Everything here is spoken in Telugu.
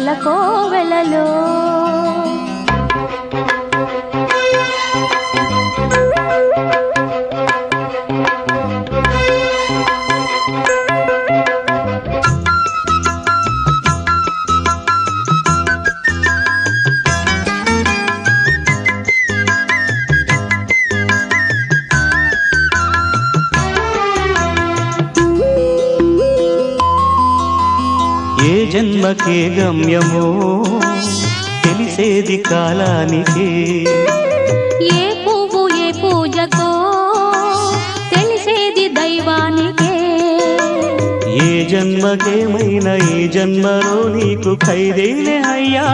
కలల కోవెలలో ఏ జన్మకే గమ్యమో తెలిసేది కాలానికే, ఏ పువ్వు ఏ పూజకో తెలిసేది దైవానికే. ఏ జన్మకేమైనా ఈ జన్మలో నీకు ఖైదేలే అయ్యా.